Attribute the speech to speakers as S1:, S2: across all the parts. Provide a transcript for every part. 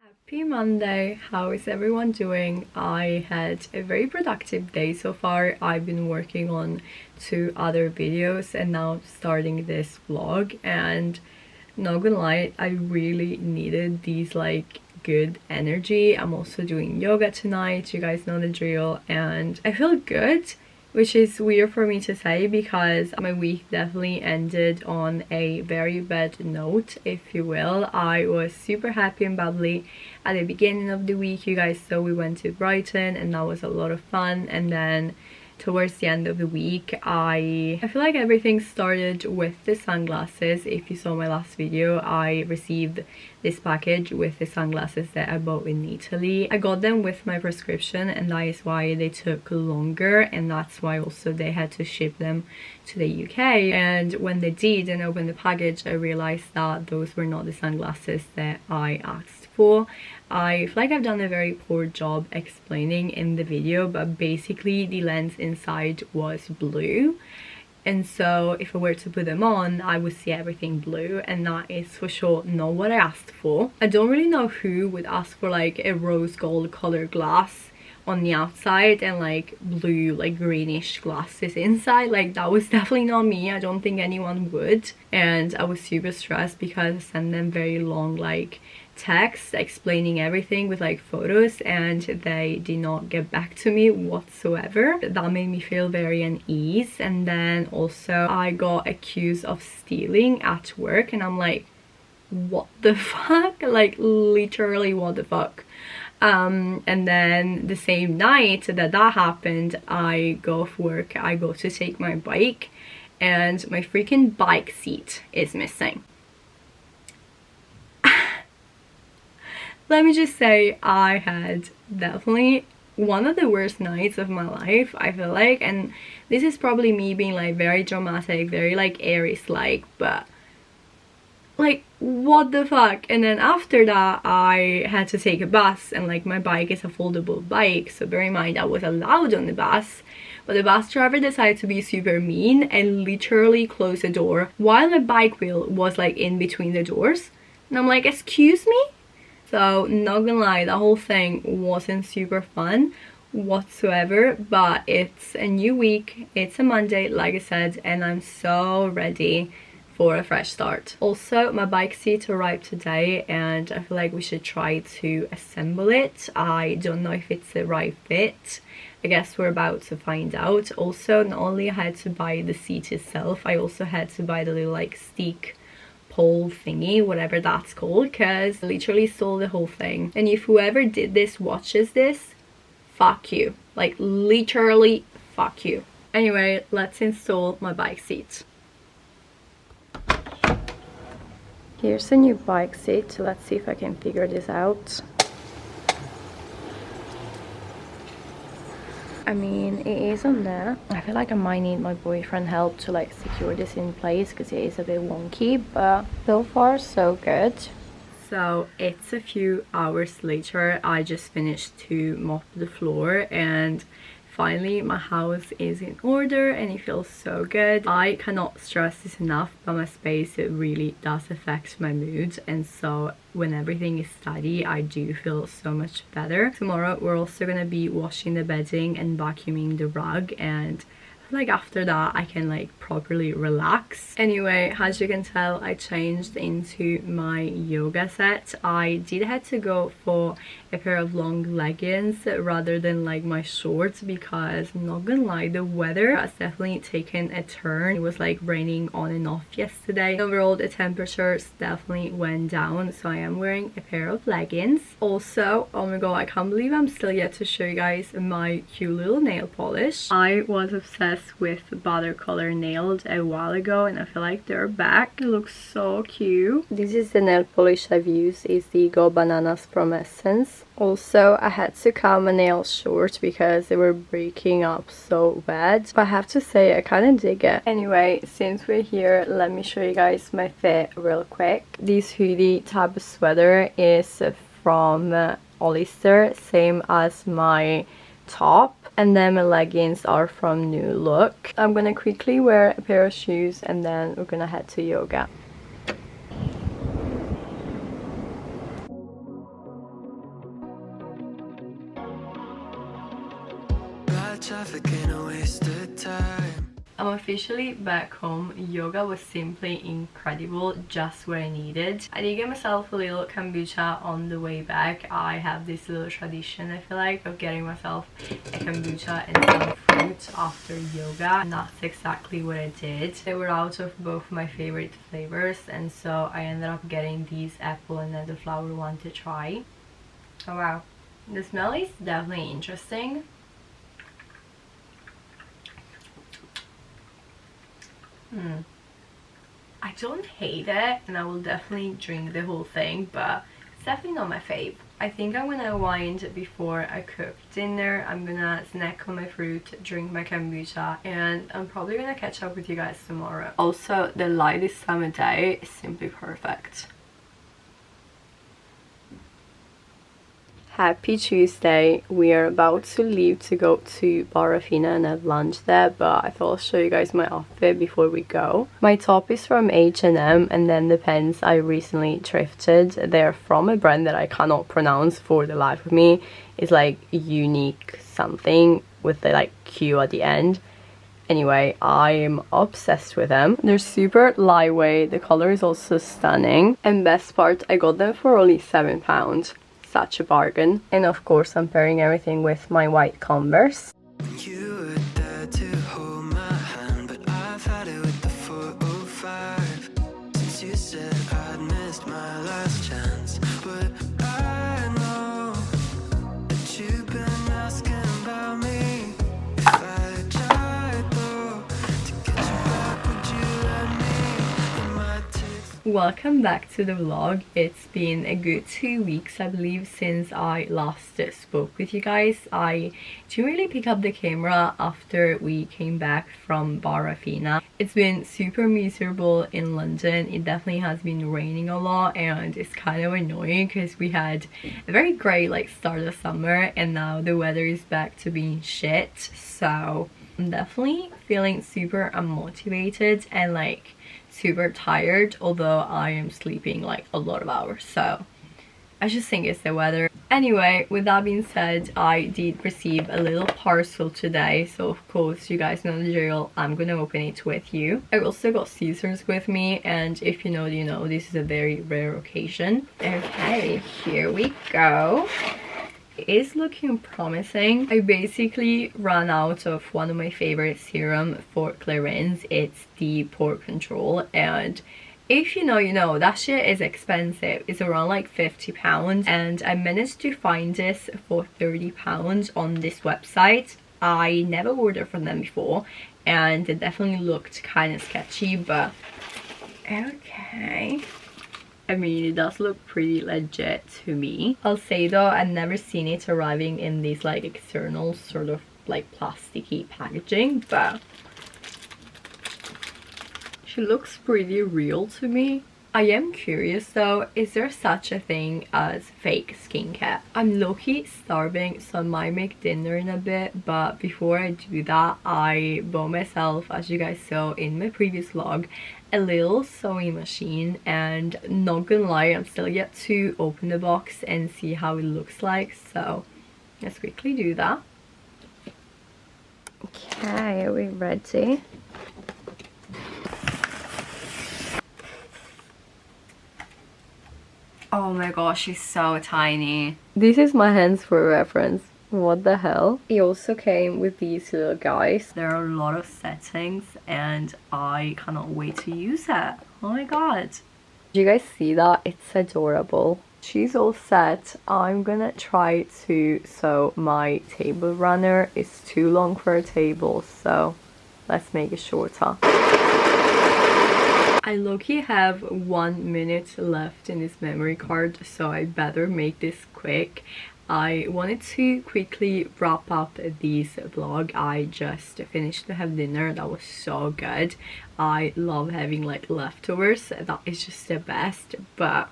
S1: Happy Monday! How is everyone doing? I had a very productive day so far. I've been working on 2 other videos and now starting this vlog, and not gonna lie, I really needed these good energy. I'm also doing yoga tonight, you guys know the drill, and I feel good, which is weird for me to say because my week definitely ended on a very bad note, if you will. I was super happy and bubbly at the beginning of the week. You guys saw we went to Brighton and that was a lot of fun, and then towards the end of the week I feel like everything started with the sunglasses. If you saw my last video, I received this package with the sunglasses that I bought in Italy. I got them with my prescription, and that is why they took longer, and that's why also they had to ship them to the UK. And when they did and opened the package, I realized that those were not the sunglasses that I asked for. I feel like I've done a very poor job explaining in the video, but basically the lens inside was blue, and so if I were to put them on I would see everything blue, and that is for sure not what I asked for. I don't really know who would ask for a rose gold colored glass on the outside and blue greenish glasses inside. That was definitely not me. I don't think anyone would, and I was super stressed because I sent them very long text explaining everything with photos, and they did not get back to me whatsoever. That made me feel very uneasy. And then also I got accused of stealing at work, and I'm like, what the fuck? Literally what the fuck? And then the same night that happened, I go off work, I go to take my bike, and my freaking bike seat is missing. Let me just say, I had definitely one of the worst nights of my life, I feel like, and this is probably me being very dramatic, very Aries but what the fuck. And then after that I had to take a bus, and my bike is a foldable bike, so bear in mind I was allowed on the bus, but the bus driver decided to be super mean and literally close the door while the bike wheel was in between the doors, and I'm like, excuse me? So not gonna lie, the whole thing wasn't super fun whatsoever, but it's a new week, it's a Monday like I said, and I'm so ready for a fresh start. Also, my bike seat arrived today and I feel like we should try to assemble it. I don't know if it's the right fit. I guess we're about to find out. Also, not only I had to buy the seat itself, I also had to buy the little stick pole thingy, whatever that's called, because I literally stole the whole thing. And if whoever did this watches this, fuck you. Literally fuck you. Anyway, let's install my bike seat. Here's a new bike seat. Let's see if I can figure this out. I mean, it is on there. I feel like I might need my boyfriend help to secure this in place because it is a bit wonky, but so far so good. So it's a few hours later. I just finished to mop the floor, and finally my house is in order and it feels so good. I cannot stress this enough, but my space, it really does affect my mood, and so when everything is tidy I do feel so much better. Tomorrow we're also gonna be washing the bedding and vacuuming the rug, and after that I can properly relax. Anyway, as you can tell, I changed into my yoga set. I did have to go for a pair of long leggings rather than my shorts, because I'm not gonna lie, the weather has definitely taken a turn. It was raining on and off yesterday. Overall the temperatures definitely went down, so I am wearing a pair of leggings. Also, oh my god, I can't believe I'm still yet to show you guys my cute little nail polish. I was obsessed with watercolor nails a while ago, and I feel like they're back. It looks so cute. This is the nail polish I've used. It's the Go Bananas from Essence. Also, I had to cut my nails short because they were breaking up so bad, but I have to say I kind of dig it. Anyway, since we're here, let me show you guys my fit real quick. This hoodie type of sweater is from Hollister, same as my top, and then my leggings are from New Look. I'm gonna quickly wear a pair of shoes and then we're gonna head to yoga.
S2: traffic ain't a waste of time.
S1: I'm officially back home. Yoga was simply incredible, just what I needed. I did get myself a little kombucha on the way back. I have this little tradition, I feel like, of getting myself a kombucha and some fruit after yoga, and that's exactly what I did. They were out of both my favorite flavors, and so I ended up getting these apple and elderflower one to try. Oh wow, the smell is definitely interesting. I don't hate it, and I will definitely drink the whole thing, but it's definitely not my fave. I think I'm gonna wind before I cook dinner. I'm gonna snack on my fruit, drink my kombucha, and I'm probably gonna catch up with you guys tomorrow. Also, the light this time of day is simply perfect. Happy Tuesday. We are about to leave to go to Barrafina and have lunch there, but I thought I'll show you guys my outfit before we go. My top is from H&M, and then the pants I recently thrifted. They're from a brand that I cannot pronounce for the life of me. It's like unique something with the like Q at the end. Anyway, I'm obsessed with them. They're super lightweight, the color is also stunning, and best part, I got them for only £7. Such a bargain. And of course I'm pairing everything with my white Converse.
S2: You were there to hold my hand, but I've had it with the 405 since you said I'd missed my last chance. But I know that you've been asking about me. If I tried though to get you back, would you let me? It might take.
S1: Welcome back to the vlog. It's been a good 2 weeks, I believe, since I last spoke with you guys. I didn't really pick up the camera after we came back from Barrafina. It's been super miserable in London. It definitely has been raining a lot, and it's kind of annoying because we had a very great like start of summer, and now the weather is back to being shit. So I'm definitely feeling super unmotivated and like super tired, although I am sleeping like a lot of hours, so I just think it's the weather. Anyway, with that being said, I did receive a little parcel today, so of course you guys know the drill, I'm gonna open it with you. I also got scissors with me, and if you know, you know, this is a very rare occasion. Okay, here we go. It is looking promising. I basically ran out of one of my favorite serum for clearance. It's the pore control, and if you know, you know, that shit is expensive. It's around like £50, and I managed to find this for £30 on this website. I never ordered from them before, and it definitely looked kind of sketchy, but okay. I mean, it does look pretty legit to me. I'll say though, I've never seen it arriving in this like external sort of like plasticky packaging, but she looks pretty real to me. I am curious though, is there such a thing as fake skincare? I'm low-key starving, so I might make dinner in a bit, but before I do that, I bought myself, as you guys saw in my previous vlog, a little sewing machine, and not gonna lie, I'm still yet to open the box and see how it looks like, so let's quickly do that. Okay, are we ready? Oh my gosh, it's so tiny. This is my hands for reference. What the hell? It also came with these little guys. There are a lot of settings, and I cannot wait to use it. Oh my god. Do you guys see that? It's adorable. She's all set. I'm gonna try to sew my table runner. It's too long for a table, so let's make it shorter. I low-key have 1 minute left in this memory card, so I better make this quick. I wanted to quickly wrap up this vlog. I just finished to have dinner. That was so good. I love having like leftovers. That is just the best. But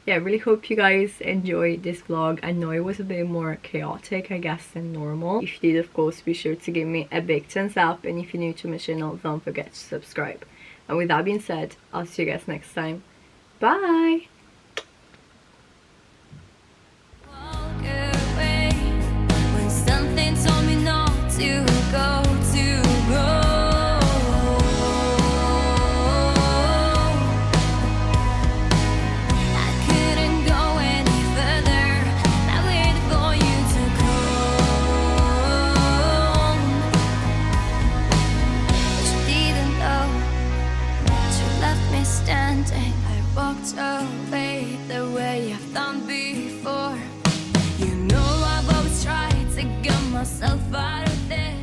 S1: yeah, I really hope you guys enjoyed this vlog. I know it was a bit more chaotic, I guess, than normal. If you did, of course, be sure to give me a big thumbs up, and if you're new to my channel, don't forget to subscribe. And with that being said, I'll see you guys next time. Bye!
S3: When something told me not to
S2: away the way I've done before. You know I've always tried to get myself out of this.